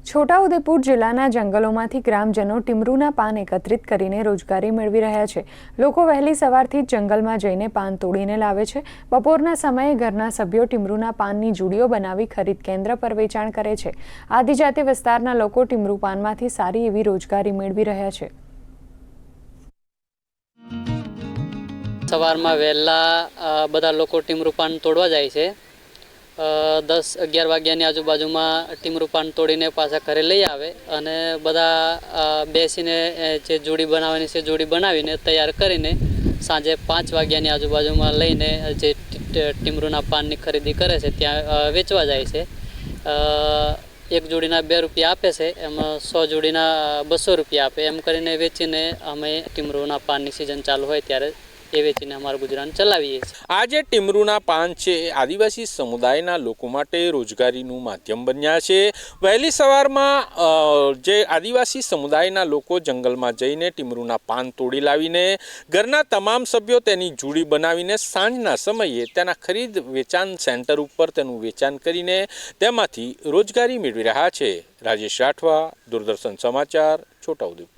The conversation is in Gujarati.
છોટાઉદેપુર જિલ્લાના જંગલોમાંથી ગ્રામજનો ટીમરૂના પાન એકત્રિત કરીને રોજગારી મેળવી રહ્યા છે। લોકો વહેલી સવારથી જ જંગલમાં જઈને પાન તોડીને લાવે છે। બપોરના સમયે ઘરના સભ્યો ટીમરૂના પાનની જુડીઓ બનાવી ખરીદ કેન્દ્ર પર વેચાણ કરે છે। આદિજાતિ વિસ્તારના લોકો ટીમરૂ પાનમાંથી સારી એવી રોજગારી મેળવી રહ્યા છે। સવારમાં વહેલા બધા લોકો ટીમરૂ પાન તોડવા જાય છે। 10-11 વાગ્યાની આજુબાજુમાં ટીમરૂ પાન તોડીને પાછા ઘરે લઈ આવે અને બધા બેસીને જે જોડી બનાવવાની છે જોડી બનાવીને તૈયાર કરીને સાંજે 5 વાગ્યાની આજુબાજુમાં લઈને જે ટીમરૂના પાનની ખરીદી કરે છે ત્યાં વેચવા જાય છે। એક જોડીના 2 રૂપિયા આપે છે, એમાં 100 જોડીના 200 રૂપિયા આપે, એમ કરીને વેચીને અમે ટીમરૂના પાનની સિઝન ચાલુ હોય ત્યારે એ વેચીને અમારું ગુજરાન ચલાવીએ છીએ। આ જે ટીમરૂના પાન છે એ આદિવાસી સમુદાયના લોકો માટે રોજગારીનું માધ્યમ બન્યા છે। વહેલી સવારમાં જે આદિવાસી સમુદાયના લોકો જંગલમાં જઈને ટીમરૂના પાન તોડી લાવીને ઘરના તમામ સભ્યો તેની જુડી બનાવીને સાંજના સમયે તેના ખરીદ વેચાણ સેન્ટર ઉપર તેનું વેચાણ કરીને તેમાંથી રોજગારી મેળવી રહ્યા છે। રાજેશ રાઠવા, દૂરદર્શન સમાચાર, છોટાઉદેપુર।